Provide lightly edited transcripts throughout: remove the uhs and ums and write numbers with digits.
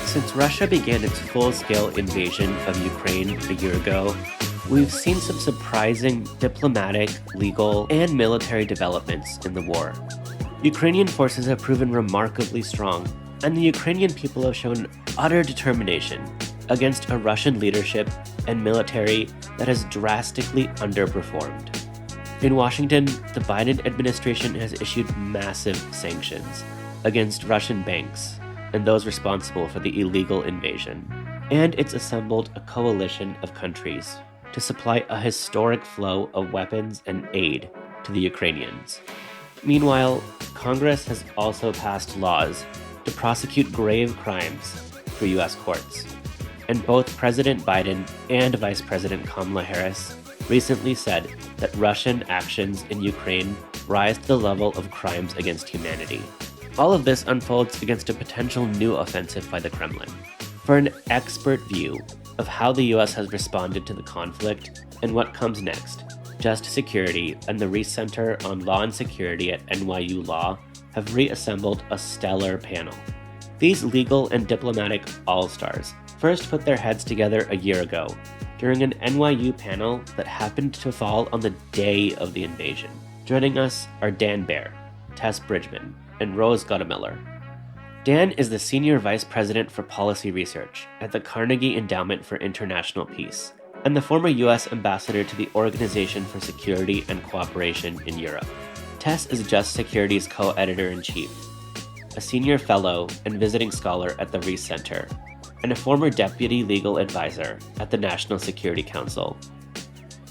Since Russia began its full-scale invasion of Ukraine a year ago, we've seen some surprising diplomatic, legal, and military developments in the war. Ukrainian forces have proven remarkably strong, and the Ukrainian people have shown utter determination against a Russian leadership and military that has drastically underperformed. In Washington, the Biden administration has issued massive sanctions against Russian banks and those responsible for the illegal invasion, and it's assembled a coalition of countries to supply a historic flow of weapons and aid to the Ukrainians. Meanwhile, Congress has also passed laws to prosecute grave crimes for U.S. courts, and both President Biden and Vice President Kamala Harris recently said that Russian actions in Ukraine rise to the level of crimes against humanity. All of this unfolds against a potential new offensive by the Kremlin. For an expert view of how the US has responded to the conflict and what comes next, Just Security and the Reiss Center on Law and Security at NYU Law have reassembled a stellar panel. These legal and diplomatic all-stars first put their heads together a year ago during an NYU panel that happened to fall on the day of the invasion. Joining us are Baer, Tess Bridgeman, and Rose Gottemoeller. Dan is the Senior Vice President for Policy Research at the Carnegie Endowment for International Peace, and the former U.S. Ambassador to the Organization for Security and Cooperation in Europe. Tess is Just Security's co-editor-in-chief, a senior fellow and visiting scholar at the Reiss Center, and a former deputy legal advisor at the National Security Council.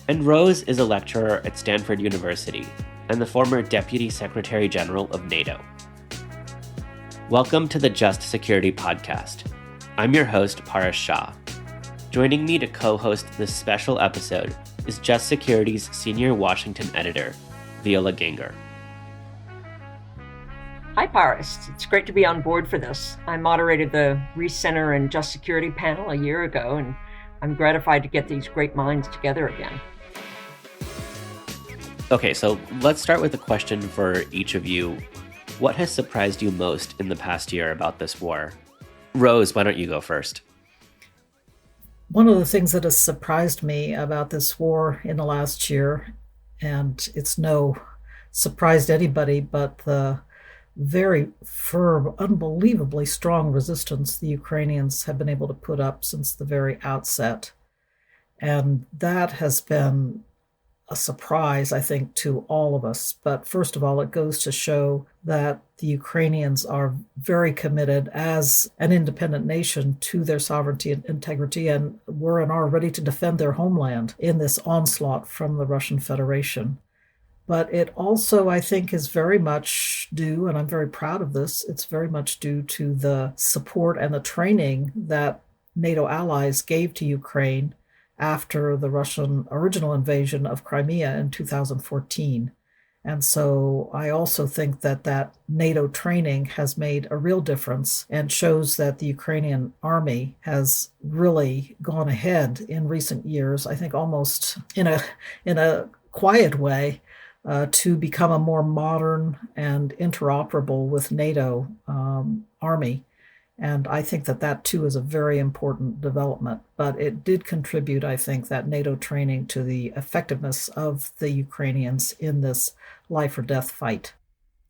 And Rose is a lecturer at Stanford University and the former Deputy Secretary General of NATO. Welcome to the Just Security podcast. I'm your host, Paras Shah. Joining me to co-host this special episode is Just Security's senior Washington editor, Viola Ganger. Hi, Paras. It's great to be on board for this. I moderated the Reiss Center and Just Security panel a year ago, and I'm gratified to get these great minds together again. Okay, so let's start with a question for each of you. What has surprised you most in the past year about this war? Rose, why don't you go first? One of the things that has surprised me about this war in the last year, and it's no surprise to anybody, but the very firm, unbelievably strong resistance the Ukrainians have been able to put up since the very outset. And that has been a surprise, I think, to all of us. But first of all, it goes to show that the Ukrainians are very committed as an independent nation to their sovereignty and integrity, and were and are ready to defend their homeland in this onslaught from the Russian Federation. But it also, I think, is very much due, and I'm very proud of this, it's very much due to the support and the training that NATO allies gave to Ukraine after the Russian original invasion of Crimea in 2014. And so I also think that NATO training has made a real difference and shows that the Ukrainian army has really gone ahead in recent years, I think almost in a quiet way, to become a more modern and interoperable with NATO army. And I think that too is a very important development. But it did contribute, I think, that NATO training to the effectiveness of the Ukrainians in this life or death fight.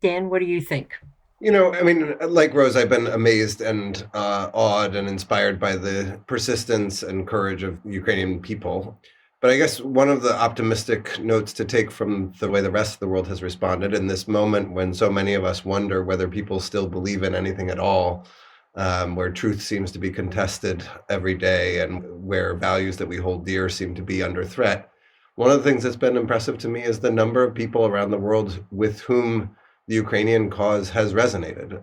Dan, what do you think? Like Rose, I've been amazed and awed and inspired by the persistence and courage of Ukrainian people. But I guess one of the optimistic notes to take from the way the rest of the world has responded in this moment when so many of us wonder whether people still believe in anything at all, where truth seems to be contested every day and where values that we hold dear seem to be under threat. One of the things that's been impressive to me is the number of people around the world with whom the Ukrainian cause has resonated.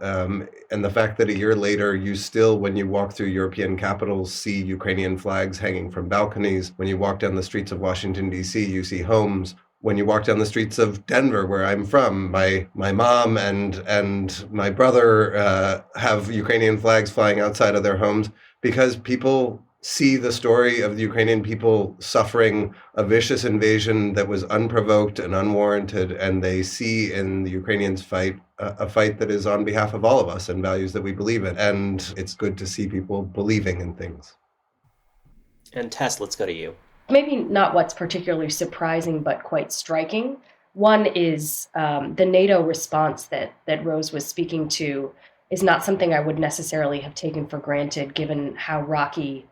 And the fact that a year later, you still, when you walk through European capitals, see Ukrainian flags hanging from balconies. When you walk down the streets of Washington, D.C., you see homes. When you walk down the streets of Denver, where I'm from, my mom and my brother have Ukrainian flags flying outside of their homes because people see the story of the Ukrainian people suffering a vicious invasion that was unprovoked and unwarranted, and they see in the Ukrainians fight a fight that is on behalf of all of us and values that we believe in. And it's good to see people believing in things. And Tess, let's go to you. Maybe not what's particularly surprising, but quite striking. One is the NATO response that Rose was speaking to is not something I would necessarily have taken for granted, given how rocky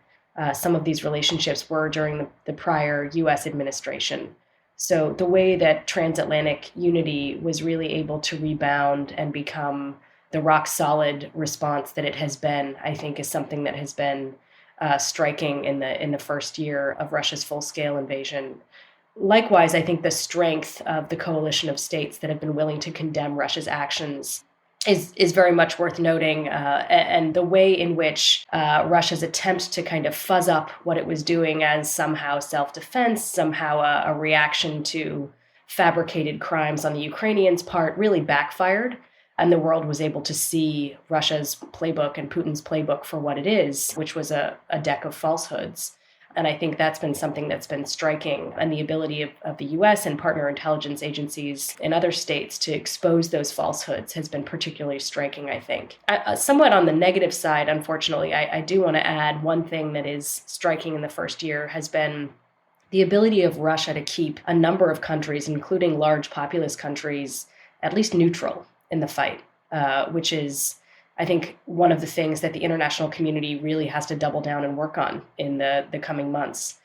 some of these relationships were during the prior U.S. administration. So the way that transatlantic unity was really able to rebound and become the rock solid response that it has been, I think, is something that has been striking in the first year of Russia's full-scale invasion. Likewise, I think the strength of the coalition of states that have been willing to condemn Russia's actions is very much worth noting, and the way in which Russia's attempt to kind of fuzz up what it was doing as somehow self-defense, somehow a reaction to fabricated crimes on the Ukrainians' part really backfired, and the world was able to see Russia's playbook and Putin's playbook for what it is, which was a deck of falsehoods. And I think that's been something that's been striking, and the ability of the U.S. and partner intelligence agencies in other states to expose those falsehoods has been particularly striking, I think. Somewhat on the negative side, unfortunately, I do want to add one thing that is striking in the first year has been the ability of Russia to keep a number of countries, including large populous countries, at least neutral in the fight, which is, I think, one of the things that the international community really has to double down and work on in the coming months.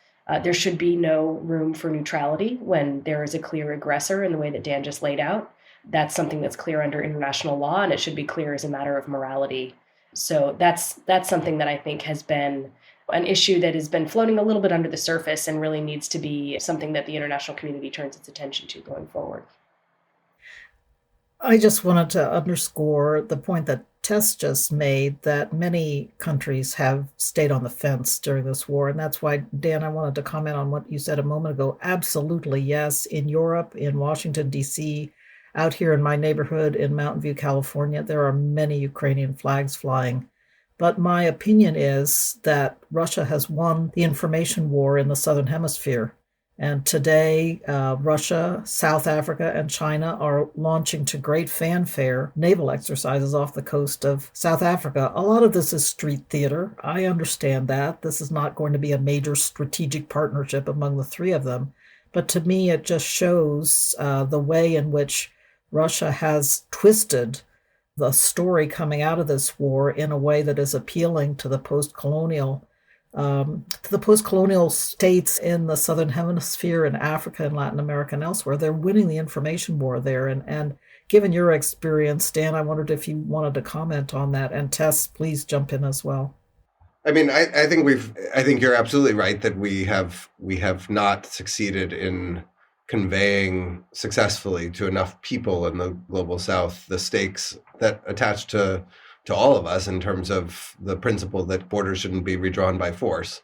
There should be no room for neutrality when there is a clear aggressor in the way that Dan just laid out. That's something that's clear under international law, and it should be clear as a matter of morality. So that's something that I think has been an issue that has been floating a little bit under the surface and really needs to be something that the international community turns its attention to going forward. I just wanted to underscore the point that Tess just made, that many countries have stayed on the fence during this war. And that's why, Dan, I wanted to comment on what you said a moment ago. Absolutely, yes. In Europe, in Washington, D.C., out here in my neighborhood in Mountain View, California, there are many Ukrainian flags flying. But my opinion is that Russia has won the information war in the Southern Hemisphere. And today, Russia, South Africa, and China are launching to great fanfare naval exercises off the coast of South Africa. A lot of this is street theater. I understand that. This is not going to be a major strategic partnership among the three of them. But to me, it just shows the way in which Russia has twisted the story coming out of this war in a way that is appealing to the post-colonial states in the Southern Hemisphere, in Africa and Latin America and elsewhere. They're winning the information war there. And given your experience, Dan, I wondered if you wanted to comment on that. And Tess, please jump in as well. I mean, I think you're absolutely right that we have not succeeded in conveying successfully to enough people in the global South the stakes that attach to all of us in terms of the principle that borders shouldn't be redrawn by force.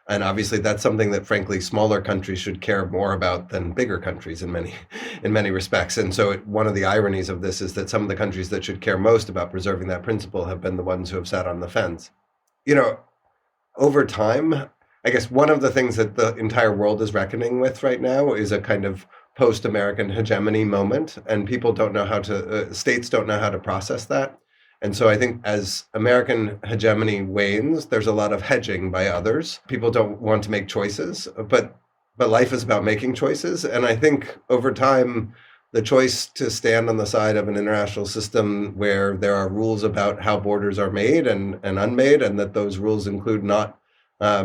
And obviously that's something that, frankly, smaller countries should care more about than bigger countries in many respects. And so one of the ironies of this is that some of the countries that should care most about preserving that principle have been the ones who have sat on the fence. You know, over time, I guess one of the things that the entire world is reckoning with right now is a kind of post-American hegemony moment, and people don't know how to, states don't know how to process that. And so I think as American hegemony wanes, there's a lot of hedging by others. People don't want to make choices, but life is about making choices. And I think over time, the choice to stand on the side of an international system where there are rules about how borders are made and unmade, and that those rules include not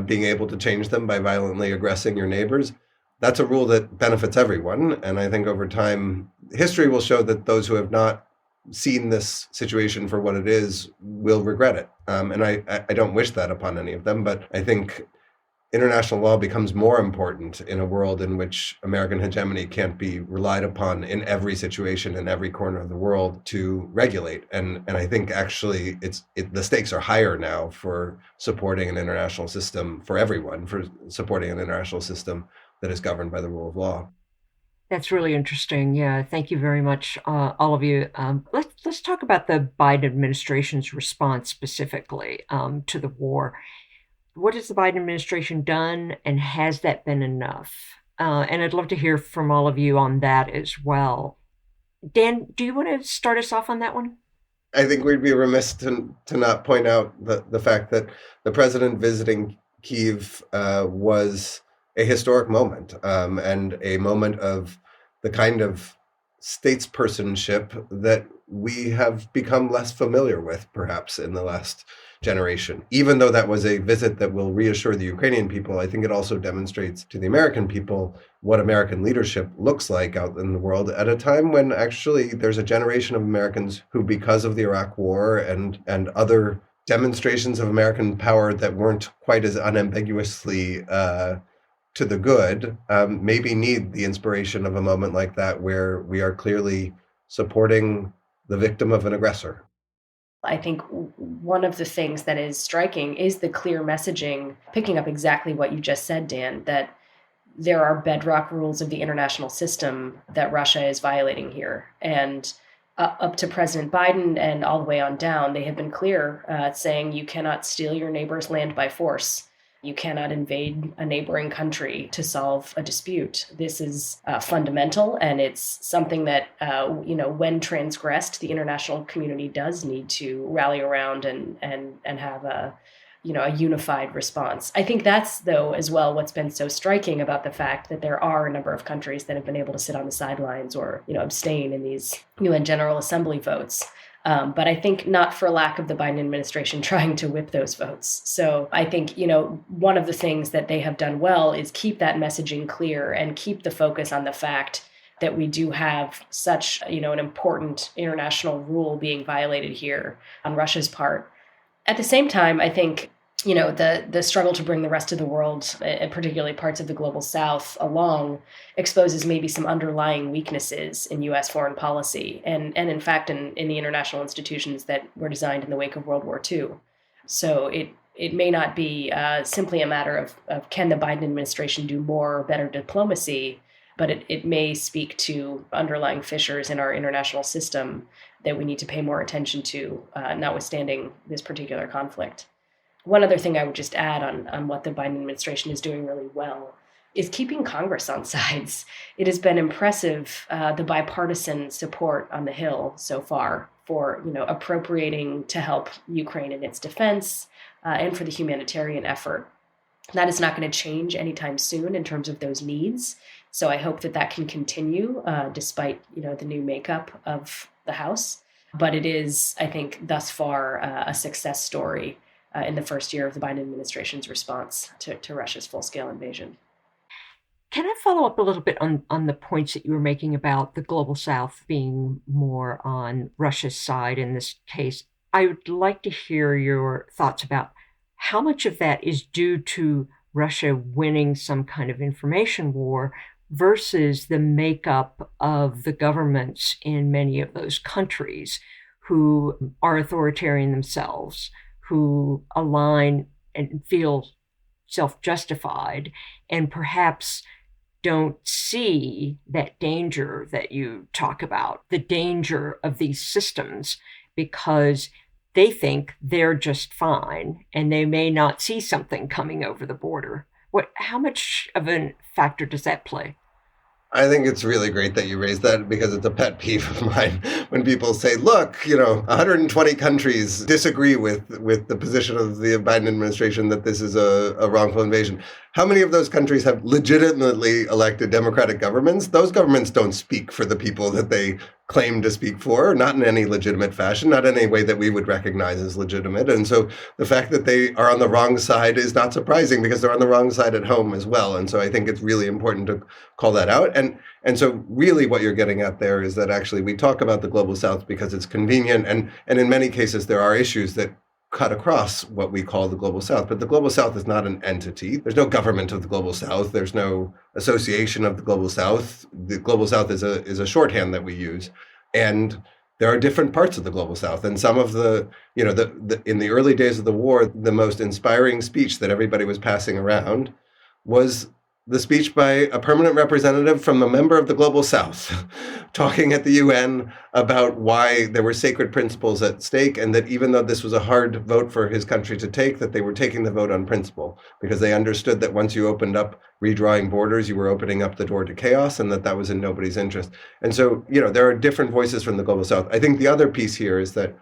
being able to change them by violently aggressing your neighbors, that's a rule that benefits everyone. And I think over time, history will show that those who have not seen this situation for what it is will regret it. And I don't wish that upon any of them, but I think international law becomes more important in a world in which American hegemony can't be relied upon in every situation in every corner of the world to regulate. And I think actually the stakes are higher now for supporting an international system for everyone, for supporting an international system that is governed by the rule of law. That's really interesting. Yeah, thank you very much, all of you. Let's talk about the Biden administration's response specifically to the war. What has the Biden administration done, and has that been enough? And I'd love to hear from all of you on that as well. Dan, do you want to start us off on that one? I think we'd be remiss to not point out the fact that the president visiting Kyiv was a historic moment, and a moment of the kind of statespersonship that we have become less familiar with, perhaps, in the last generation. Even though that was a visit that will reassure the Ukrainian people, I think it also demonstrates to the American people what American leadership looks like out in the world at a time when actually there's a generation of Americans who, because of the Iraq War and other demonstrations of American power that weren't quite as unambiguously to the good, maybe need the inspiration of a moment like that where we are clearly supporting the victim of an aggressor. I think one of the things that is striking is the clear messaging, picking up exactly what you just said, Dan, that there are bedrock rules of the international system that Russia is violating here. And up to President Biden and all the way on down, they have been clear saying you cannot steal your neighbor's land by force. You cannot invade a neighboring country to solve a dispute. This is fundamental, and it's something that, when transgressed, the international community does need to rally around and have a unified response. I think that's, though, as well, what's been so striking about the fact that there are a number of countries that have been able to sit on the sidelines or, abstain in these UN General Assembly votes. But I think not for lack of the Biden administration trying to whip those votes. So I think, one of the things that they have done well is keep that messaging clear and keep the focus on the fact that we do have such, an important international rule being violated here on Russia's part. At the same time, I think, the struggle to bring the rest of the world, and particularly parts of the global South, along exposes maybe some underlying weaknesses in U.S. foreign policy and in fact, in the international institutions that were designed in the wake of World War II. So it may not be simply a matter of can the Biden administration do more or better diplomacy, but it may speak to underlying fissures in our international system that we need to pay more attention to, notwithstanding this particular conflict. One other thing I would just add on what the Biden administration is doing really well is keeping Congress on sides. It has been impressive, the bipartisan support on the Hill so far for, appropriating to help Ukraine in its defense and for the humanitarian effort. That is not going to change anytime soon in terms of those needs. So I hope that can continue despite, the new makeup of the House. But it is, I think, thus far a success story in the first year of the Biden administration's response to Russia's full-scale invasion. Can I follow up a little bit on the points that you were making about the global South being more on Russia's side in this case? I would like to hear your thoughts about how much of that is due to Russia winning some kind of information war versus the makeup of the governments in many of those countries who are authoritarian themselves, who align and feel self-justified and perhaps don't see that danger that you talk about, the danger of these systems, because they think they're just fine and they may not see something coming over the border. How much of a factor does that play? I think it's really great that you raised that because it's a pet peeve of mine when people say, look, 120 countries disagree with the position of the Biden administration that this is a wrongful invasion. How many of those countries have legitimately elected democratic governments? Those governments don't speak for the people that they claim to speak for, not in any legitimate fashion, not in any way that we would recognize as legitimate. And so the fact that they are on the wrong side is not surprising because they're on the wrong side at home as well. And so I think it's really important to call that out. And so really what you're getting at there is that actually we talk about the global South because it's convenient. And in many cases, there are issues that cut across what we call the global South. But the global South is not an entity. There's no government of the global South. There's no association of the global South. The global South is a shorthand that we use. And there are different parts of the global South. And some of the in the early days of the war, the most inspiring speech that everybody was passing around was the speech by a permanent representative from a member of the Global South talking at the UN about why there were sacred principles at stake, and that even though this was a hard vote for his country to take, that they were taking the vote on principle because they understood that once you opened up redrawing borders, you were opening up the door to chaos, and that was in nobody's interest. And so, there are different voices from the Global South. I think the other piece here is that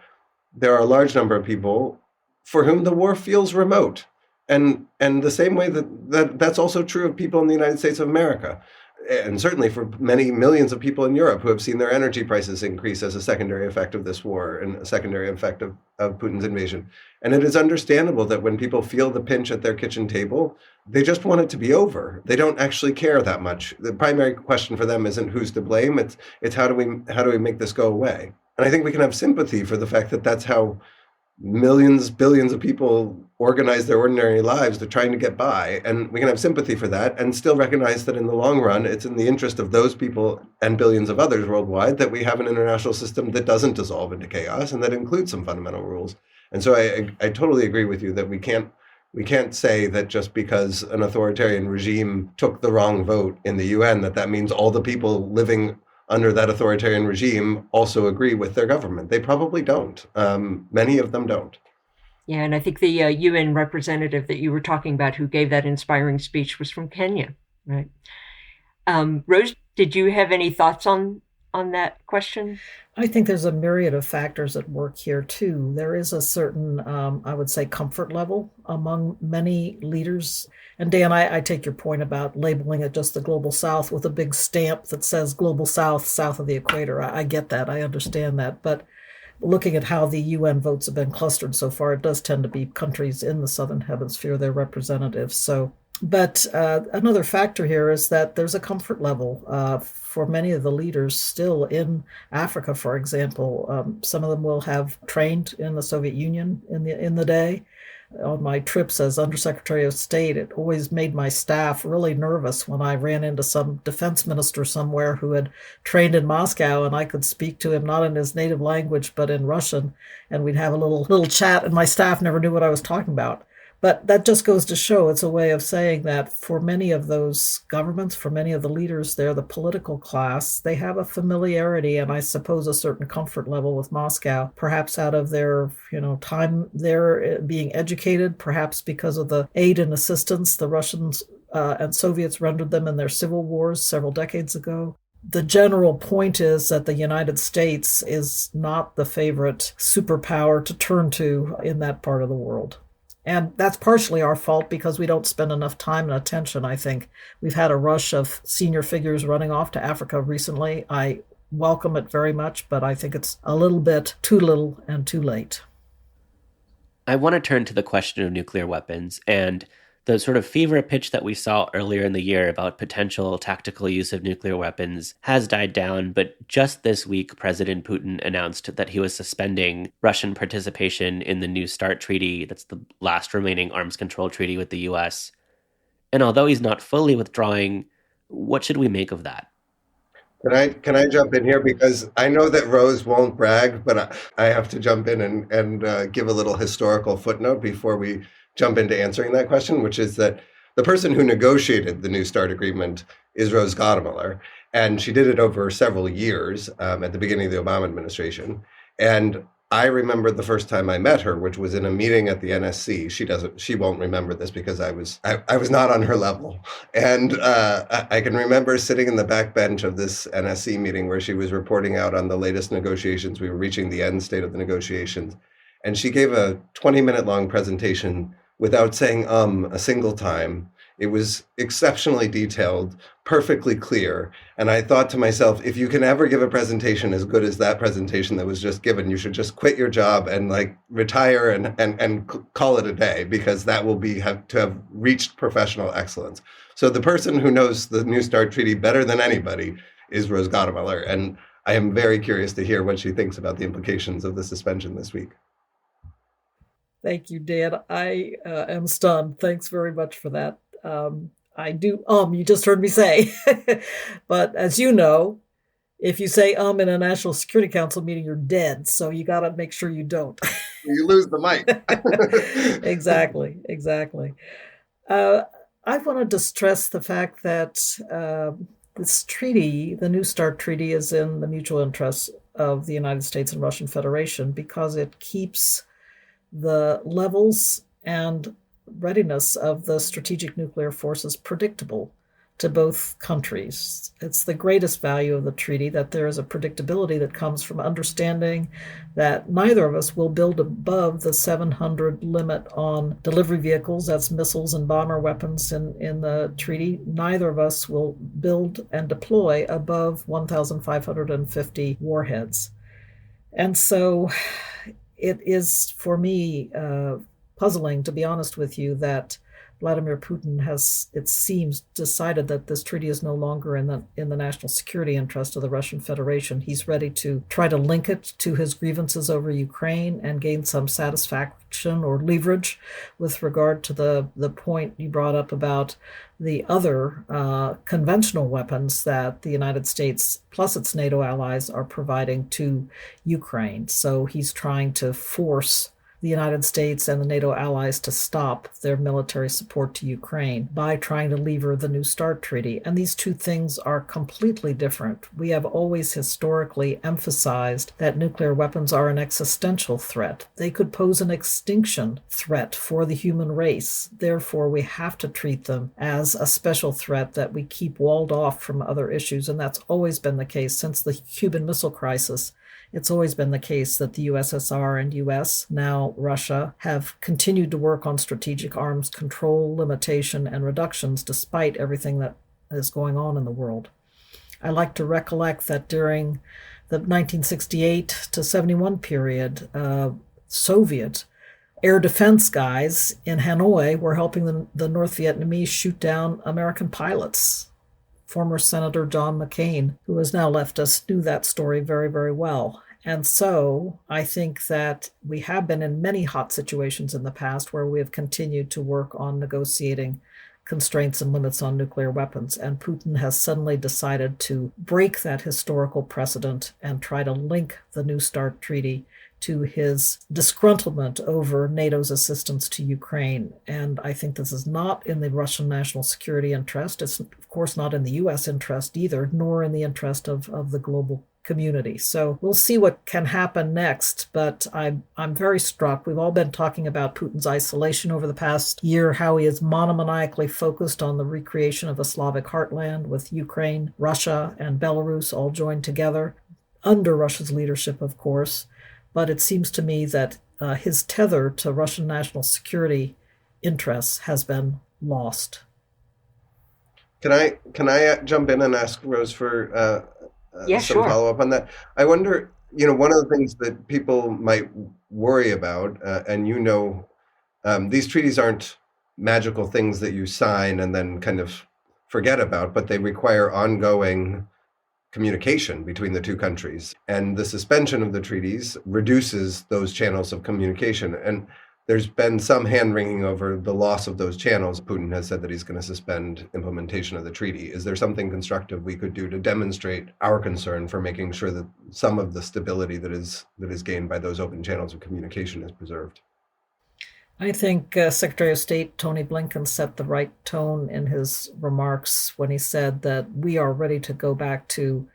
there are a large number of people for whom the war feels remote. And the same way that's also true of people in the United States of America, and certainly for many millions of people in Europe who have seen their energy prices increase as a secondary effect of this war and a secondary effect of Putin's invasion. And it is understandable that when people feel the pinch at their kitchen table, they just want it to be over. They don't actually care that much. The primary question for them isn't who's to blame. It's how do we make this go away? And I think we can have sympathy for the fact that that's how millions, billions of people organize their ordinary lives. They're trying to get by. And we can have sympathy for that and still recognize that in the long run, it's in the interest of those people and billions of others worldwide that we have an international system that doesn't dissolve into chaos and that includes some fundamental rules. And so I totally agree with you that we can't say that just because an authoritarian regime took the wrong vote in the UN, that means all the people living under that authoritarian regime also agree with their government. They probably don't. Many of them don't. Yeah, and I think the UN representative that you were talking about who gave that inspiring speech was from Kenya, right? Rose, did you have any thoughts on that question? I think there's a myriad of factors at work here, too. There is a certain, I would say, comfort level among many leaders. And Dan, I take your point about labeling it just the Global South with a big stamp that says Global South, south of the equator. I get that. I understand that. But looking at how the UN votes have been clustered so far, it does tend to be countries in the Southern Hemisphere, their representatives. But another factor here is that there's a comfort level for many of the leaders still in Africa, for example. Some of them will have trained in the Soviet Union in the day. On my trips as Undersecretary of State, it always made my staff really nervous when I ran into some defense minister somewhere who had trained in Moscow, and I could speak to him not in his native language, but in Russian, and we'd have a little chat, and my staff never knew what I was talking about. But that just goes to show it's a way of saying that for many of those governments, for many of the leaders there, the political class, they have a familiarity and I suppose a certain comfort level with Moscow, perhaps out of their time there being educated, perhaps because of the aid and assistance the Russians and Soviets rendered them in their civil wars several decades ago. The general point is that the United States is not the favorite superpower to turn to in that part of the world. And that's partially our fault because we don't spend enough time and attention, I think. We've had a rush of senior figures running off to Africa recently. I welcome it very much, but I think it's a little bit too little and too late. I want to turn to the question of nuclear weapons and the sort of fever pitch that we saw earlier in the year about potential tactical use of nuclear weapons has died down, but just this week, President Putin announced that he was suspending Russian participation in the New START treaty. That's the last remaining arms control treaty with the US. And although he's not fully withdrawing, what should we make of that? Can I jump in here? Because I know that Rose won't brag, but I have to jump in and give a little historical footnote before we jump into answering that question, which is that the person who negotiated the New START agreement is Rose Gottemoeller, and she did it over several years at the beginning of the Obama administration. And I remember the first time I met her, which was in a meeting at the NSC. She won't remember this because I was not on her level. And I can remember sitting in the back bench of this NSC meeting where she was reporting out on the latest negotiations. We were reaching the end state of the negotiations. And she gave a 20-minute long presentation without saying a single time. It was exceptionally detailed, perfectly clear. And I thought to myself, if you can ever give a presentation as good as that presentation that was just given, you should just quit your job and retire and call it a day, because that will have reached professional excellence. So the person who knows the New START treaty better than anybody is Rose Gottemoeller. And I am very curious to hear what she thinks about the implications of the suspension this week. Thank you, Dan. I am stunned. Thanks very much for that. I do, you just heard me say. But as you know, if you say in a National Security Council meeting, you're dead. So you got to make sure you don't. You lose the mic. Exactly. I wanted to stress the fact that this treaty, the New START treaty, is in the mutual interests of the United States and Russian Federation because it keeps the levels and readiness of the strategic nuclear forces predictable to both countries. It's the greatest value of the treaty that there is a predictability that comes from understanding that neither of us will build above the 700 limit on delivery vehicles, that's missiles and bomber weapons in the treaty. Neither of us will build and deploy above 1,550 warheads. And so it is, for me, puzzling, to be honest with you, that Vladimir Putin has, it seems, decided that this treaty is no longer in the national security interest of the Russian Federation. He's ready to try to link it to his grievances over Ukraine and gain some satisfaction or leverage with regard to the point you brought up about the other conventional weapons that the United States plus its NATO allies are providing to Ukraine. So he's trying to force the United States and the NATO allies to stop their military support to Ukraine by trying to lever the New START treaty. And these two things are completely different. We have always historically emphasized that nuclear weapons are an existential threat. They could pose an extinction threat for the human race. Therefore, we have to treat them as a special threat that we keep walled off from other issues. And that's always been the case since the Cuban Missile Crisis. It's always been the case that the USSR and US, now Russia, have continued to work on strategic arms control, limitation, and reductions despite everything that is going on in the world. I like to recollect that during the 1968 to 71 period, Soviet air defense guys in Hanoi were helping the North Vietnamese shoot down American pilots. Former Senator John McCain, who has now left us, knew that story very, very well. And so I think that we have been in many hot situations in the past where we have continued to work on negotiating constraints and limits on nuclear weapons. And Putin has suddenly decided to break that historical precedent and try to link the New START treaty to his disgruntlement over NATO's assistance to Ukraine. And I think this is not in the Russian national security interest. It's, of course, not in the U.S. interest either, nor in the interest of the global community. So we'll see what can happen next, but I'm very struck. We've all been talking about Putin's isolation over the past year, how he is monomaniacally focused on the recreation of a Slavic heartland with Ukraine, Russia, and Belarus all joined together, under Russia's leadership, of course. But it seems to me that his tether to Russian national security interests has been lost. Can I jump in and ask Rose for some sure. follow-up on that? I wonder, one of the things that people might worry about, and these treaties aren't magical things that you sign and then kind of forget about, but they require ongoing communication between the two countries. And the suspension of the treaties reduces those channels of communication. And there's been some hand-wringing over the loss of those channels. Putin has said that he's going to suspend implementation of the treaty. Is there something constructive we could do to demonstrate our concern for making sure that some of the stability that is gained by those open channels of communication is preserved? I think Secretary of State Tony Blinken set the right tone in his remarks when he said that we are ready to go back to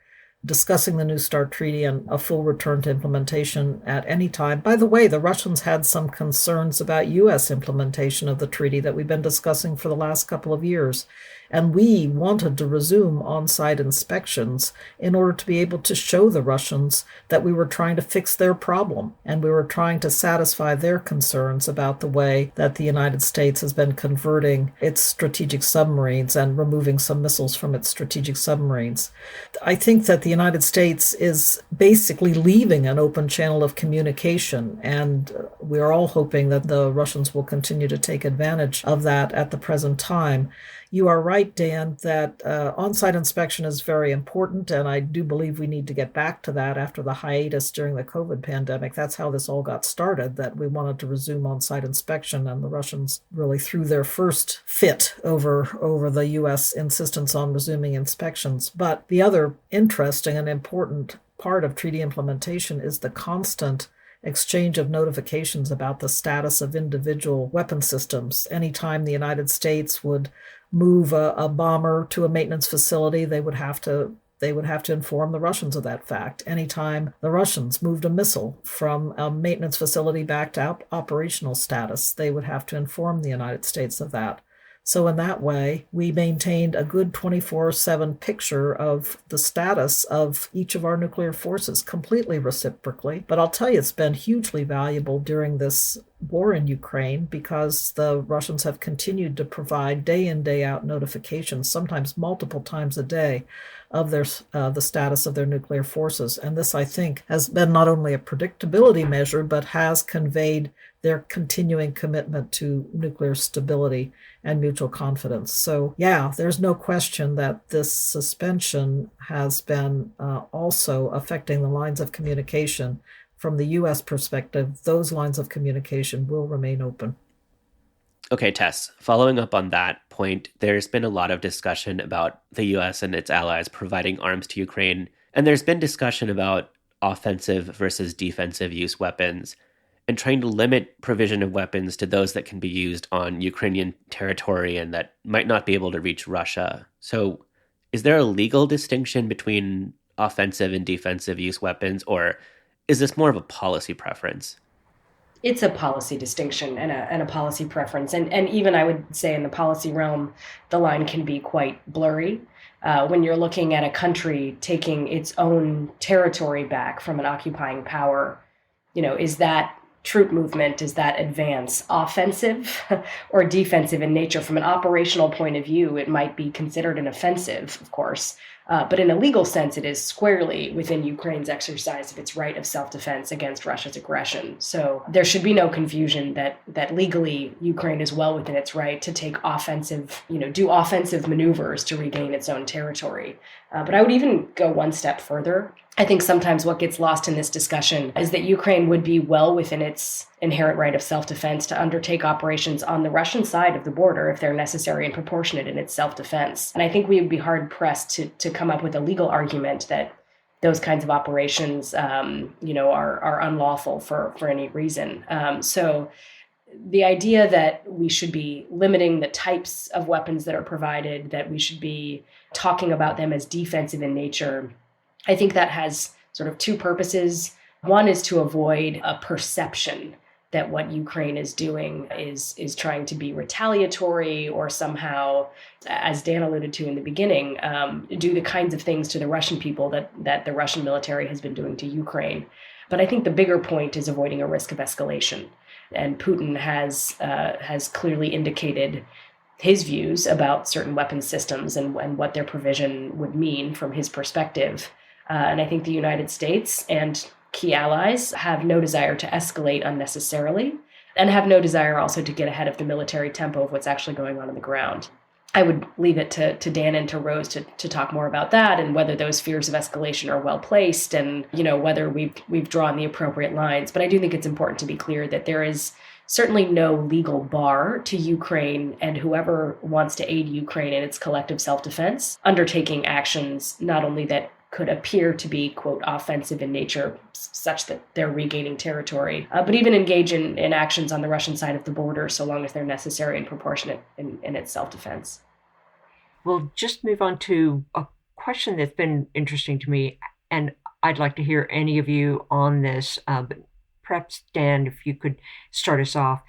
discussing the New START treaty and a full return to implementation at any time. By the way, the Russians had some concerns about U.S. implementation of the treaty that we've been discussing for the last couple of years. And we wanted to resume on-site inspections in order to be able to show the Russians that we were trying to fix their problem. And we were trying to satisfy their concerns about the way that the United States has been converting its strategic submarines and removing some missiles from its strategic submarines. I think that the United States is basically leaving an open channel of communication. And we are all hoping that the Russians will continue to take advantage of that at the present time. You are right, Dan, that on-site inspection is very important, and I do believe we need to get back to that after the hiatus during the COVID pandemic. That's how this all got started, that we wanted to resume on-site inspection, and the Russians really threw their first fit over the U.S. insistence on resuming inspections. But the other interesting and important part of treaty implementation is the constant exchange of notifications about the status of individual weapon systems. Anytime the United States would move a bomber to a maintenance facility, they would have to inform the Russians of that fact. Anytime the Russians moved a missile from a maintenance facility back to operational status, they would have to inform the United States of that. So in that way, we maintained a good 24/7 picture of the status of each of our nuclear forces, completely reciprocally. But I'll tell you, it's been hugely valuable during this war in Ukraine because the Russians have continued to provide day in, day out notifications, sometimes multiple times a day, of the status of their nuclear forces. And this, I think, has been not only a predictability measure, but has conveyed their continuing commitment to nuclear stability and mutual confidence. So, yeah, there's no question that this suspension has been also affecting the lines of communication. From the U.S. perspective, those lines of communication will remain open. Okay, Tess, following up on that point, there's been a lot of discussion about the U.S. and its allies providing arms to Ukraine, and there's been discussion about offensive versus defensive use weapons and trying to limit provision of weapons to those that can be used on Ukrainian territory and that might not be able to reach Russia. So is there a legal distinction between offensive and defensive use weapons, or is this more of a policy preference? It's a policy distinction and a policy preference. And even I would say in the policy realm, the line can be quite blurry. When you're looking at a country taking its own territory back from an occupying power, is that troop movement, is that advance offensive or defensive in nature? From an operational point of view, it might be considered an offensive, of course. But in a legal sense, it is squarely within Ukraine's exercise of its right of self-defense against Russia's aggression. So there should be no confusion that legally Ukraine is well within its right to take offensive, do offensive maneuvers to regain its own territory. But I would even go one step further. I think sometimes what gets lost in this discussion is that Ukraine would be well within its inherent right of self-defense to undertake operations on the Russian side of the border if they're necessary and proportionate in its self-defense. And I think we would be hard-pressed to come up with a legal argument that those kinds of operations, are unlawful for any reason. So the idea that we should be limiting the types of weapons that are provided, that we should be talking about them as defensive in nature, I think that has sort of two purposes. One is to avoid a perception that what Ukraine is doing is trying to be retaliatory or somehow, as Dan alluded to in the beginning, do the kinds of things to the Russian people that the Russian military has been doing to Ukraine. But I think the bigger point is avoiding a risk of escalation. And Putin has clearly indicated his views about certain weapons systems and what their provision would mean from his perspective. And I think the United States and key allies have no desire to escalate unnecessarily and have no desire also to get ahead of the military tempo of what's actually going on the ground. I would leave it to Dan and to Rose to talk more about that and whether those fears of escalation are well placed and, whether we've drawn the appropriate lines. But I do think it's important to be clear that there is certainly no legal bar to Ukraine and whoever wants to aid Ukraine in its collective self-defense undertaking actions not only that could appear to be, quote, offensive in nature, such that they're regaining territory, but even engage in actions on the Russian side of the border, so long as they're necessary and proportionate in its self-defense. We'll just move on to a question that's been interesting to me, and I'd like to hear any of you on this, but perhaps, Dan, if you could start us off.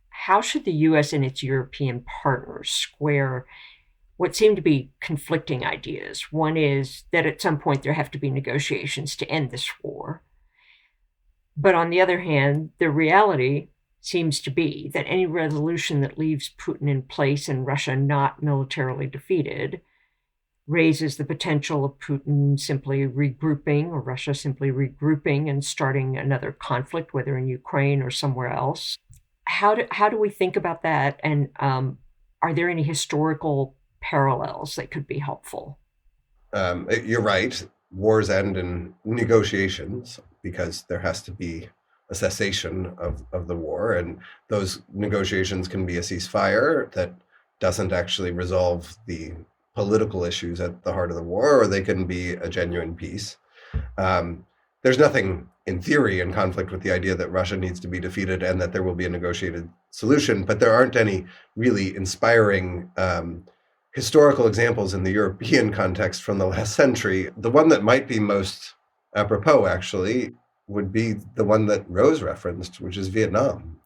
How should the U.S. and its European partners square what seem to be conflicting ideas? One is that at some point there have to be negotiations to end this war. But on the other hand, the reality seems to be that any resolution that leaves Putin in place and Russia not militarily defeated raises the potential of Putin simply regrouping or Russia simply regrouping and starting another conflict, whether in Ukraine or somewhere else. How do we think about that? And are there any historical parallels that could be helpful? You're right. Wars end in negotiations because there has to be a cessation of the war. And those negotiations can be a ceasefire that doesn't actually resolve the political issues at the heart of the war, or they can be a genuine peace. There's nothing in theory in conflict with the idea that Russia needs to be defeated and that there will be a negotiated solution, but there aren't any really inspiring historical examples in the European context from the last century. The one that might be most apropos, actually, would be the one that Rose referenced, which is Vietnam,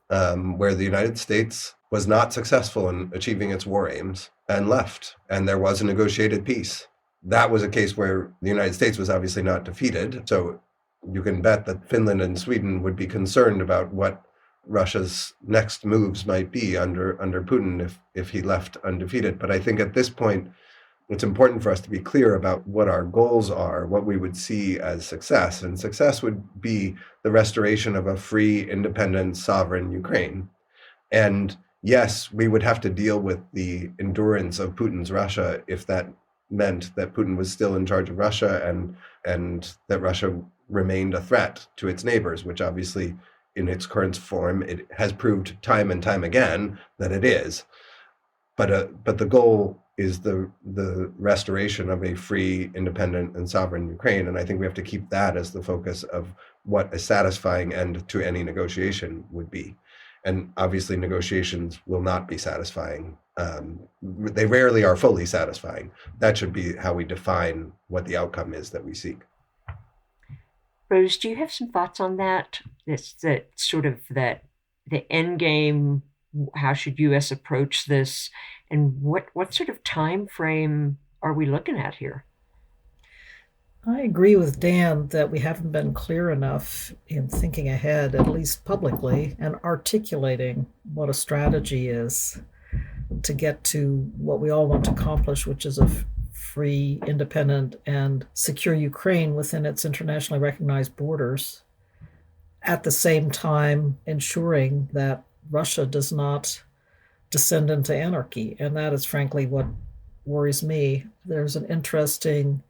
where the United States was not successful in achieving its war aims and left, and there was a negotiated peace. That was a case where the United States was obviously not defeated, so you can bet that Finland and Sweden would be concerned about what Russia's next moves might be under Putin if he left undefeated. But I think at this point, it's important for us to be clear about what our goals are, what we would see as success. And success would be the restoration of a free, independent, sovereign Ukraine. And yes, we would have to deal with the endurance of Putin's Russia if that meant that Putin was still in charge of Russia and that Russia remained a threat to its neighbors, which obviously in its current form, it has proved time and time again that it is. But the goal is the restoration of a free, independent, and sovereign Ukraine. And I think we have to keep that as the focus of what a satisfying end to any negotiation would be. And obviously, negotiations will not be satisfying. They rarely are fully satisfying. That should be how we define what the outcome is that we seek. Rose, do you have some thoughts on that? It's that sort of that the end game. How should U.S. approach this, and what sort of time frame are we looking at here? I agree with Dan that we haven't been clear enough in thinking ahead, at least publicly, and articulating what a strategy is to get to what we all want to accomplish, which is a free, independent, and secure Ukraine within its internationally recognized borders, at the same time ensuring that Russia does not descend into anarchy. And that is frankly what worries me. There's an interesting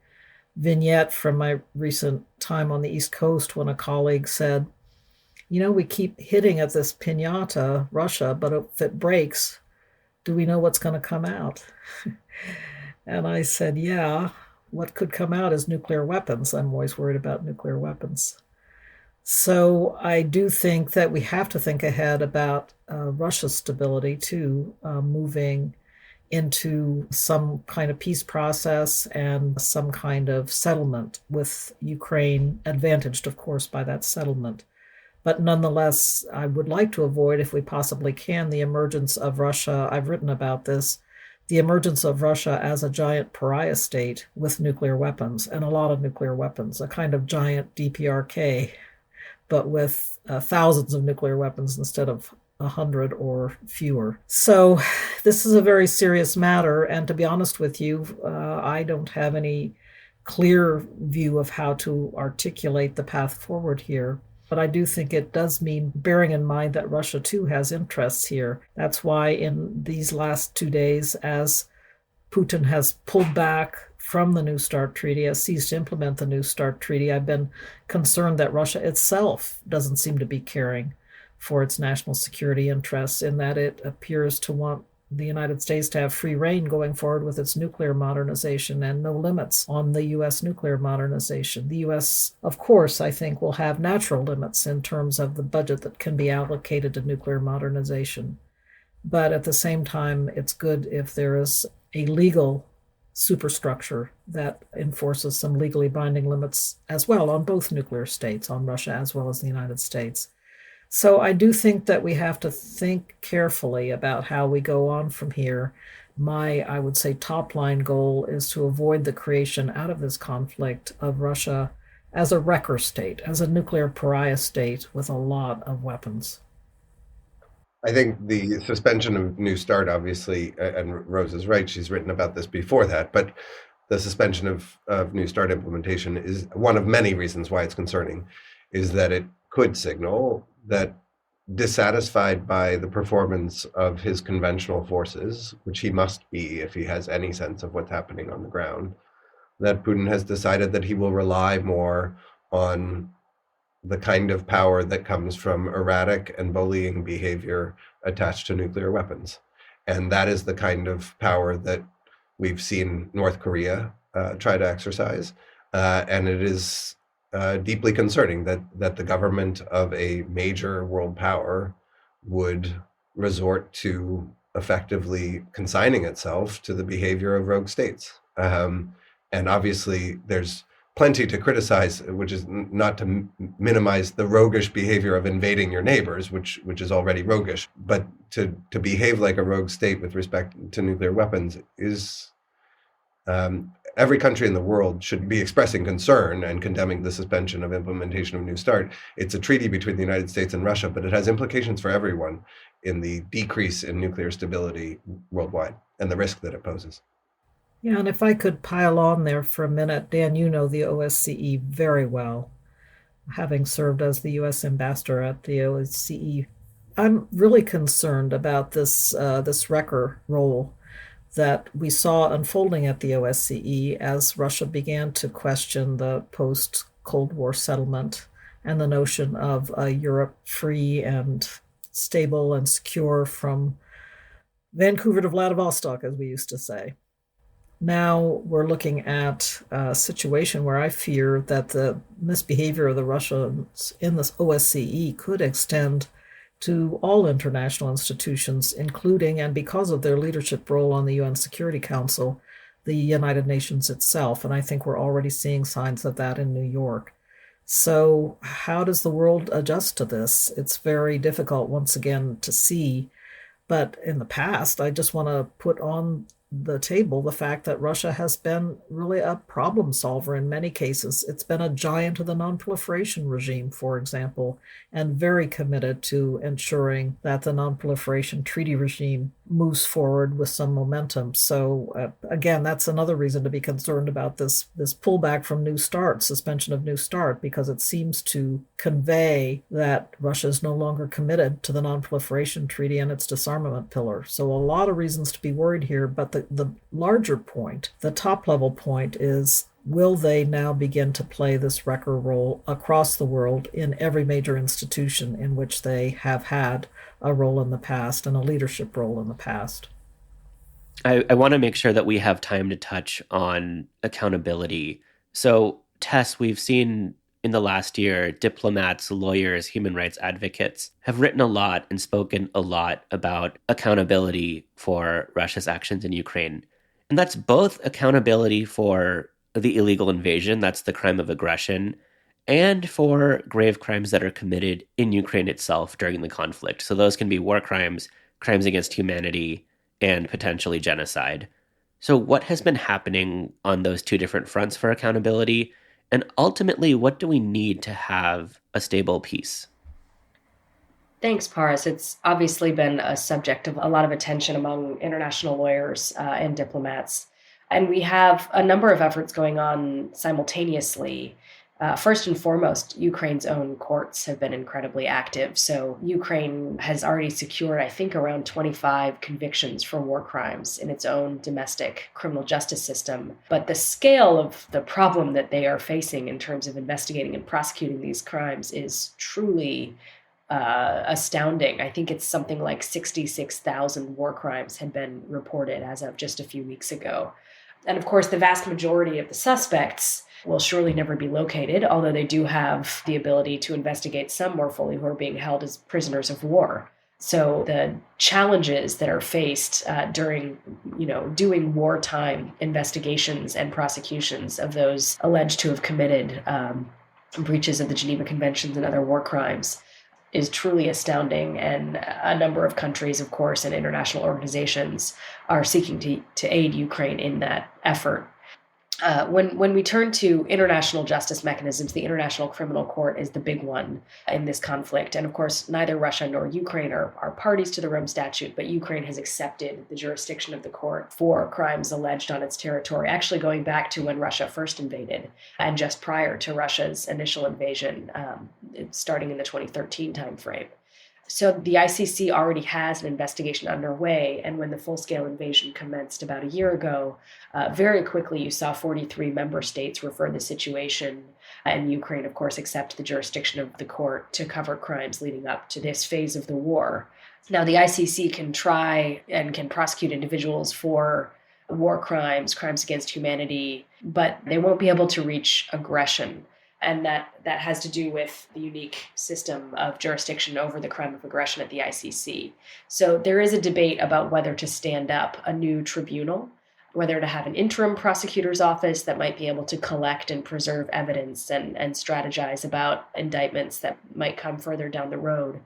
vignette from my recent time on the East Coast when a colleague said, we keep hitting at this piñata, Russia, but if it breaks, do we know what's going to come out? And I said, yeah, what could come out is nuclear weapons. I'm always worried about nuclear weapons. So I do think that we have to think ahead about Russia's stability too, moving into some kind of peace process and some kind of settlement with Ukraine, advantaged, of course, by that settlement. But nonetheless, I would like to avoid, if we possibly can, the emergence of Russia. I've written about this, the emergence of Russia as a giant pariah state with nuclear weapons, and a lot of nuclear weapons, a kind of giant DPRK, but with thousands of nuclear weapons instead of 100 or fewer. So this is a very serious matter. And to be honest with you, I don't have any clear view of how to articulate the path forward here. But I do think it does mean bearing in mind that Russia too has interests here. That's why in these last 2 days, as Putin has pulled back from the New START treaty, has ceased to implement the New START treaty, I've been concerned that Russia itself doesn't seem to be caring for its national security interests, in that it appears to want the United States to have free rein going forward with its nuclear modernization and no limits on the U.S. nuclear modernization. The U.S., of course, I think will have natural limits in terms of the budget that can be allocated to nuclear modernization. But at the same time, it's good if there is a legal superstructure that enforces some legally binding limits as well on both nuclear states, on Russia as well as the United States. So I do think that we have to think carefully about how we go on from here. My, I would say, top line goal is to avoid the creation out of this conflict of Russia as a wrecker state, as a nuclear pariah state with a lot of weapons. I think the suspension of New START, obviously, and Rose is right, she's written about this before that, but the suspension of New START implementation is one of many reasons why it's concerning, is that it could signal that, dissatisfied by the performance of his conventional forces, which he must be if he has any sense of what's happening on the ground, that Putin has decided that he will rely more on the kind of power that comes from erratic and bullying behavior attached to nuclear weapons. And that is the kind of power that we've seen North Korea try to exercise. And it is deeply concerning that the government of a major world power would resort to effectively consigning itself to the behavior of rogue states. And obviously, there's plenty to criticize, which is not to minimize the roguish behavior of invading your neighbors, which is already roguish, but to behave like a rogue state with respect to nuclear weapons is every country in the world should be expressing concern and condemning the suspension of implementation of New START. It's a treaty between the United States and Russia, but it has implications for everyone in the decrease in nuclear stability worldwide and the risk that it poses. Yeah, and if I could pile on there for a minute, Dan, you know the OSCE very well, having served as the U.S. ambassador at the OSCE. I'm really concerned about this wrecker role that we saw unfolding at the OSCE as Russia began to question the post-Cold War settlement and the notion of a Europe free and stable and secure from Vancouver to Vladivostok, as we used to say. Now we're looking at a situation where I fear that the misbehavior of the Russians in this OSCE could extend to all international institutions, including, and because of their leadership role on the UN Security Council, the United Nations itself. And I think we're already seeing signs of that in New York. So how does the world adjust to this? It's very difficult, once again, to see. But in the past, I just want to put on the table the fact that Russia has been really a problem solver in many cases. It's been a giant of the non-proliferation regime, for example, and very committed to ensuring that the non-proliferation treaty regime moves forward with some momentum. So again, that's another reason to be concerned about this pullback from New START, suspension of New START, because it seems to convey that Russia is no longer committed to the non-proliferation treaty and its disarmament pillar. So a lot of reasons to be worried here, but the larger point, the top level point is, will they now begin to play this wrecker role across the world in every major institution in which they have had a role in the past and a leadership role in the past? I want to make sure that we have time to touch on accountability. So, Tess, we've seen in the last year, diplomats, lawyers, human rights advocates have written a lot and spoken a lot about accountability for Russia's actions in Ukraine. And that's both accountability for the illegal invasion, that's the crime of aggression, and for grave crimes that are committed in Ukraine itself during the conflict. So those can be war crimes, crimes against humanity, and potentially genocide. So what has been happening on those two different fronts for accountability? And ultimately, what do we need to have a stable peace? Thanks, Paris. It's obviously been a subject of a lot of attention among international lawyers and diplomats. And we have a number of efforts going on simultaneously. First and foremost, Ukraine's own courts have been incredibly active. So Ukraine has already secured, I think, around 25 convictions for war crimes in its own domestic criminal justice system. But the scale of the problem that they are facing in terms of investigating and prosecuting these crimes is truly astounding. I think it's something like 66,000 war crimes had been reported as of just a few weeks ago. And of course, the vast majority of the suspects will surely never be located, although they do have the ability to investigate some more fully who are being held as prisoners of war. So the challenges that are faced during, doing wartime investigations and prosecutions of those alleged to have committed breaches of the Geneva Conventions and other war crimes is truly astounding. And a number of countries, of course, and international organizations are seeking to aid Ukraine in that effort. When we turn to international justice mechanisms, the International Criminal Court is the big one in this conflict. And of course, neither Russia nor Ukraine are parties to the Rome Statute, but Ukraine has accepted the jurisdiction of the court for crimes alleged on its territory, actually going back to when Russia first invaded and just prior to Russia's initial invasion, starting in the 2013 timeframe. So the ICC already has an investigation underway, and when the full-scale invasion commenced about a year ago, very quickly you saw 43 member states refer the situation, and Ukraine, of course, accept the jurisdiction of the court to cover crimes leading up to this phase of the war. Now, the ICC can try and can prosecute individuals for war crimes, crimes against humanity, but they won't be able to reach aggression. And that has to do with the unique system of jurisdiction over the crime of aggression at the ICC. So there is a debate about whether to stand up a new tribunal, whether to have an interim prosecutor's office that might be able to collect and preserve evidence and strategize about indictments that might come further down the road.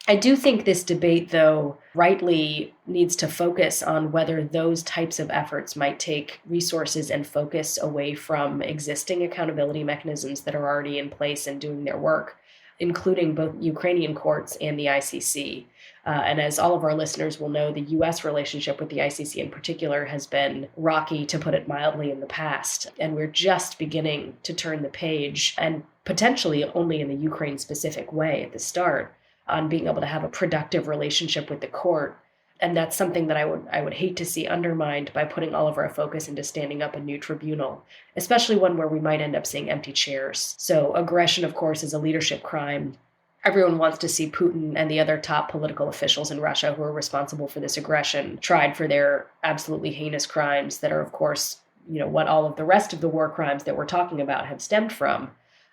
I do think this debate, though, rightly needs to focus on whether those types of efforts might take resources and focus away from existing accountability mechanisms that are already in place and doing their work, including both Ukrainian courts and the ICC. And as all of our listeners will know, the U.S. relationship with the ICC in particular has been rocky, to put it mildly, in the past. And we're just beginning to turn the page, and potentially only in the Ukraine-specific way at the start, on being able to have a productive relationship with the court. And that's something that I would hate to see undermined by putting all of our focus into standing up a new tribunal, especially one where we might end up seeing empty chairs. So aggression, of course, is a leadership crime. Everyone wants to see Putin and the other top political officials in Russia who are responsible for this aggression tried for their absolutely heinous crimes that are, of course, what all of the rest of the war crimes that we're talking about have stemmed from.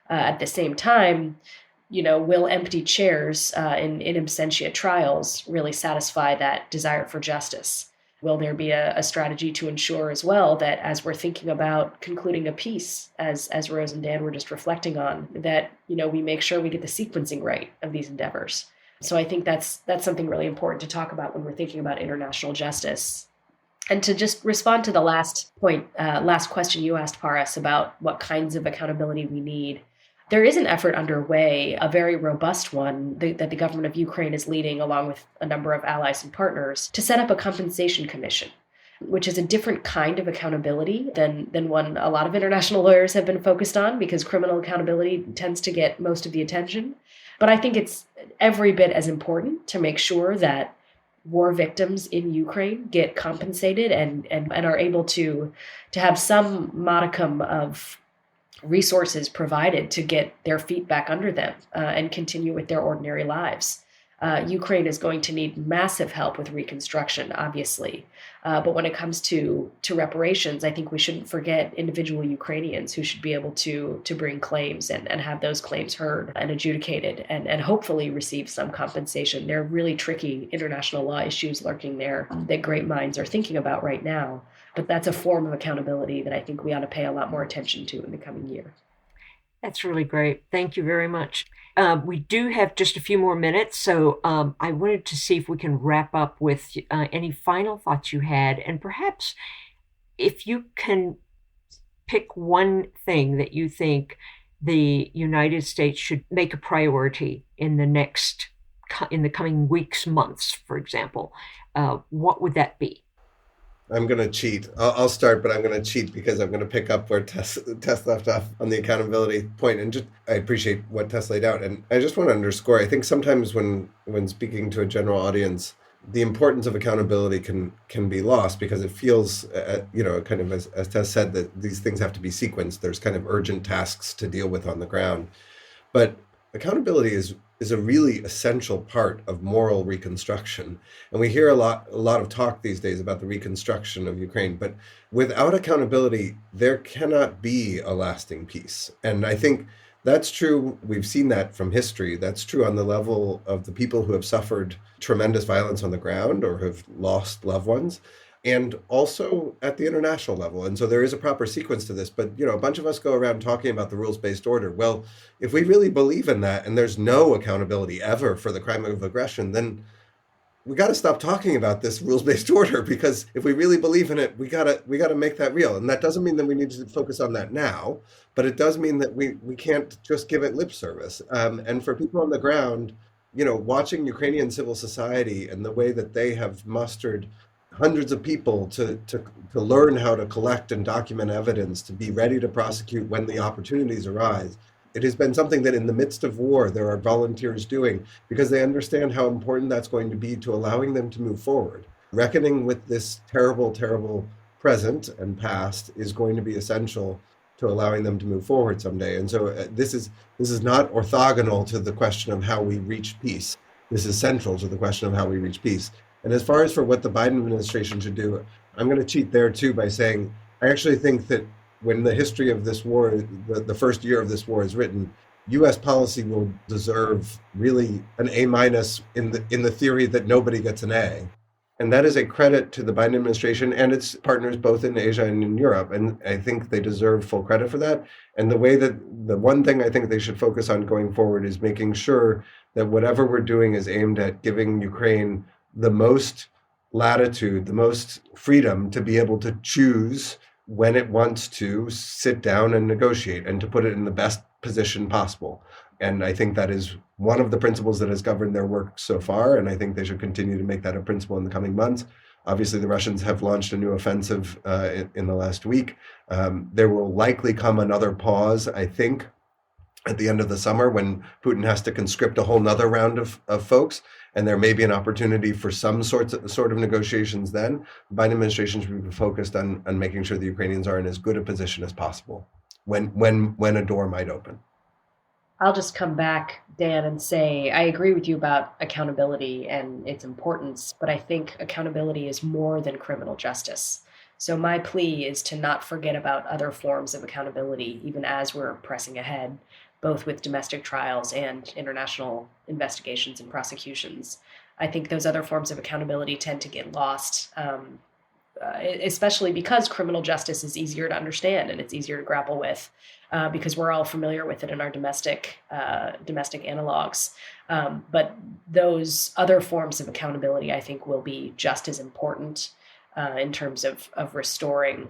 At the same time, will empty chairs in absentia trials really satisfy that desire for justice? Will there be a strategy to ensure as well that as we're thinking about concluding a peace, as Rose and Dan were just reflecting on, that we make sure we get the sequencing right of these endeavors? So I think that's something really important to talk about when we're thinking about international justice. And to just respond to the last question you asked, Paras, about what kinds of accountability we need. There is an effort underway, a very robust one, that the government of Ukraine is leading along with a number of allies and partners, to set up a compensation commission, which is a different kind of accountability than one a lot of international lawyers have been focused on, because criminal accountability tends to get most of the attention. But I think it's every bit as important to make sure that war victims in Ukraine get compensated and are able to have some modicum of resources provided to get their feet back under them and continue with their ordinary lives. Ukraine is going to need massive help with reconstruction, obviously. But when it comes to reparations, I think we shouldn't forget individual Ukrainians who should be able to bring claims and have those claims heard and adjudicated and hopefully receive some compensation. There are really tricky international law issues lurking there that great minds are thinking about right now. But that's a form of accountability that I think we ought to pay a lot more attention to in the coming year. That's really great. Thank you very much. We do have just a few more minutes, so I wanted to see if we can wrap up with any final thoughts you had, and perhaps if you can pick one thing that you think the United States should make a priority in the coming weeks, months, for example, what would that be? I'm going to cheat. I'll start, but I'm going to cheat because I'm going to pick up where Tess left off on the accountability point. And I appreciate what Tess laid out. And I just want to underscore, I think sometimes when speaking to a general audience, the importance of accountability can be lost because it feels, kind of as Tess said, that these things have to be sequenced. There's kind of urgent tasks to deal with on the ground. But accountability is a really essential part of moral reconstruction. And we hear a lot of talk these days about the reconstruction of Ukraine, but without accountability, there cannot be a lasting peace. And I think that's true. We've seen that from history. That's true on the level of the people who have suffered tremendous violence on the ground or have lost loved ones, and also at the international level. And so there is a proper sequence to this, but a bunch of us go around talking about the rules-based order. Well, if we really believe in that and there's no accountability ever for the crime of aggression, then we got to stop talking about this rules-based order, because if we really believe in it, we got to make that real. And that doesn't mean that we need to focus on that now, but it does mean that we can't just give it lip service. And for people on the ground, watching Ukrainian civil society and the way that they have mustered hundreds of people to learn how to collect and document evidence, to be ready to prosecute when the opportunities arise. It has been something that in the midst of war, there are volunteers doing because they understand how important that's going to be to allowing them to move forward. Reckoning with this terrible, terrible present and past is going to be essential to allowing them to move forward someday. And so this is not orthogonal to the question of how we reach peace. This is central to the question of how we reach peace. And as far as for what the Biden administration should do, I'm going to cheat there too by saying I actually think that when the history of this war, the first year of this war is written, U.S. policy will deserve really an A minus in the theory that nobody gets an A. And that is a credit to the Biden administration and its partners both in Asia and in Europe. And I think they deserve full credit for that. And the one thing I think they should focus on going forward is making sure that whatever we're doing is aimed at giving Ukraine the most latitude, the most freedom to be able to choose when it wants to sit down and negotiate and to put it in the best position possible. And I think that is one of the principles that has governed their work so far. And I think they should continue to make that a principle in the coming months. Obviously, the Russians have launched a new offensive in the last week. There will likely come another pause, I think, at the end of the summer when Putin has to conscript a whole nother round of folks. And there may be an opportunity for some sort of negotiations then. The Biden administration should be focused on making sure the Ukrainians are in as good a position as possible when a door might open. I'll just come back, Dan, and say I agree with you about accountability and its importance, but I think accountability is more than criminal justice. So my plea is to not forget about other forms of accountability, even as we're pressing ahead, both with domestic trials and international investigations and prosecutions. I think those other forms of accountability tend to get lost, especially because criminal justice is easier to understand and it's easier to grapple with because we're all familiar with it in our domestic analogs. But those other forms of accountability, I think, will be just as important in terms of restoring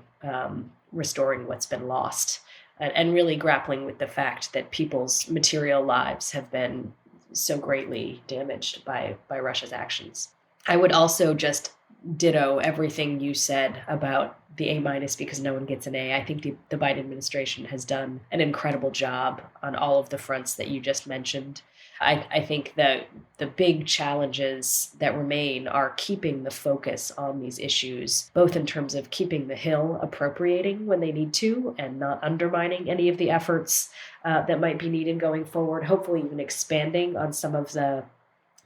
what's been lost and really grappling with the fact that people's material lives have been so greatly damaged by Russia's actions. I would also just ditto everything you said about the A minus because no one gets an A. I think the Biden administration has done an incredible job on all of the fronts that you just mentioned. I think that the big challenges that remain are keeping the focus on these issues, both in terms of keeping the Hill appropriating when they need to and not undermining any of the efforts that might be needed going forward, hopefully even expanding on some of the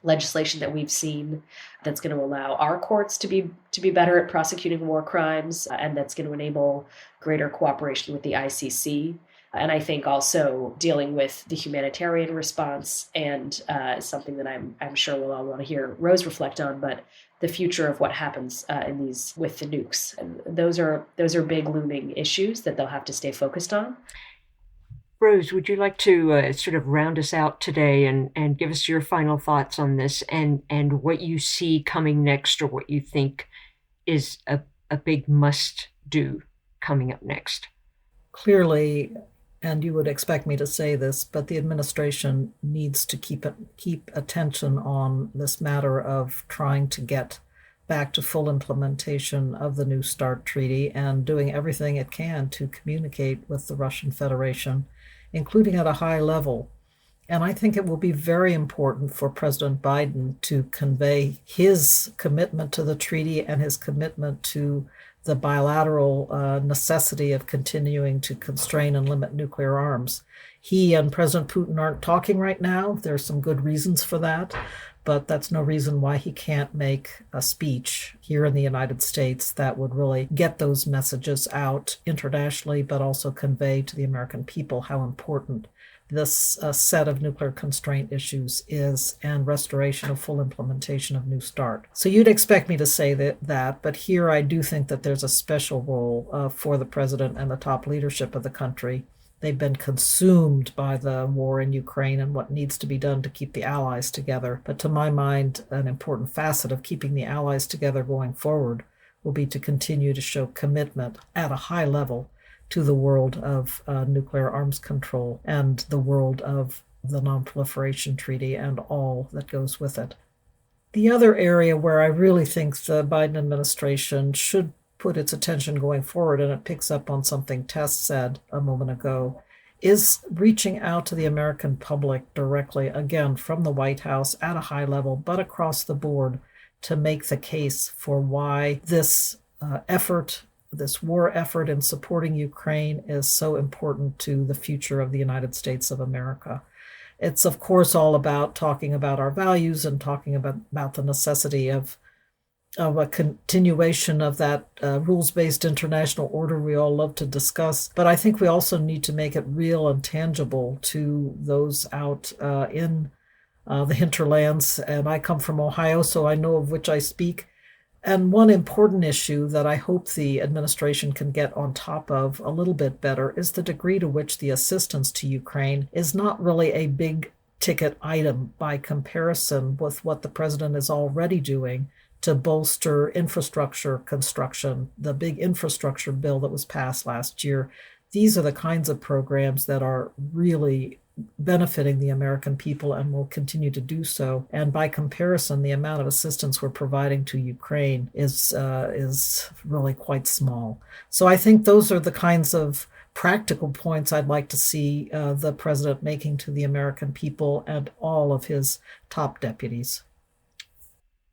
legislation that we've seen that's going to allow our courts to be better at prosecuting war crimes, and that's going to enable greater cooperation with the ICC. And I think also dealing with the humanitarian response and something that I'm sure we'll all want to hear Rose reflect on, but the future of what happens in these with the nukes. And those are big looming issues that they'll have to stay focused on. Rose, would you like to sort of round us out today and give us your final thoughts on this and what you see coming next or what you think is a big must-do coming up next? Clearly, and you would expect me to say this, but the administration needs to keep attention on this matter of trying to get back to full implementation of the New START treaty and doing everything it can to communicate with the Russian Federation, including at a high level. And I think it will be very important for President Biden to convey his commitment to the treaty and his commitment to the bilateral necessity of continuing to constrain and limit nuclear arms. He and President Putin aren't talking right now. There's some good reasons for that, but that's no reason why he can't make a speech here in the United States that would really get those messages out internationally, but also convey to the American people how important this set of nuclear constraint issues is and restoration of full implementation of New START. So you'd expect me to say that, but here I do think that there's a special role for the president and the top leadership of the country. They've been consumed by the war in Ukraine and what needs to be done to keep the allies together. But to my mind, an important facet of keeping the allies together going forward will be to continue to show commitment at a high level to the world of nuclear arms control and the world of the Non-Proliferation Treaty and all that goes with it. The other area where I really think the Biden administration should put its attention going forward, and it picks up on something Tess said a moment ago, is reaching out to the American public directly, again, from the White House at a high level, but across the board, to make the case for why this war effort in supporting Ukraine is so important to the future of the United States of America. It's, of course, all about talking about our values and talking about the necessity of of a continuation of that rules-based international order we all love to discuss. But I think we also need to make it real and tangible to those out in the hinterlands. And I come from Ohio, so I know of which I speak. And one important issue that I hope the administration can get on top of a little bit better is the degree to which the assistance to Ukraine is not really a big ticket item by comparison with what the president is already doing to bolster infrastructure construction, the big infrastructure bill that was passed last year. These are the kinds of programs that are really benefiting the American people and will continue to do so. And by comparison, the amount of assistance we're providing to Ukraine is really quite small. So I think those are the kinds of practical points I'd like to see the president making to the American people and all of his top deputies.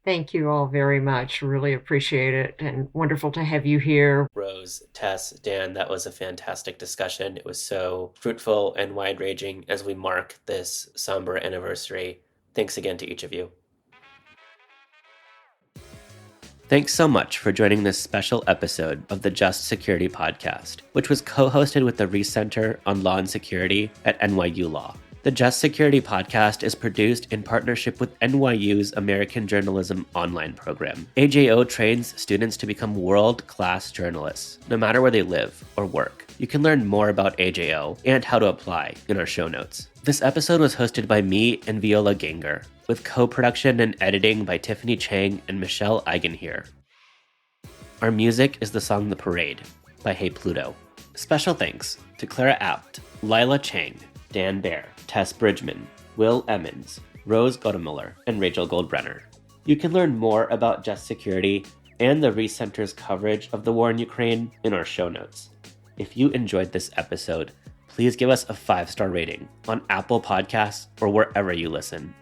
Thank you all very much. Really appreciate it, and wonderful to have you here. Rose, Tess, Dan, that was a fantastic discussion. It was so fruitful and wide-ranging as we mark this somber anniversary. Thanks again to each of you. Thanks so much for joining this special episode of the Just Security Podcast, which was co-hosted with the Reiss Center on Law and Security at NYU Law. The Just Security Podcast is produced in partnership with NYU's American Journalism Online program. AJO trains students to become world-class journalists, no matter where they live or work. You can learn more about AJO and how to apply in our show notes. This episode was hosted by me and Viola Ganger, with co-production and editing by Tiffany Chang and Michelle Eigenheer. Our music is the song The Parade by Hey Pluto. Special thanks to Clara Apt, Lila Chang, Dan Baer, Tess Bridgeman, Will Emmons, Rose Gottemoeller, and Rachel Goldbrenner. You can learn more about Just Security and the Reiss Center's coverage of the war in Ukraine in our show notes. If you enjoyed this episode, please give us a 5-star rating on Apple Podcasts or wherever you listen.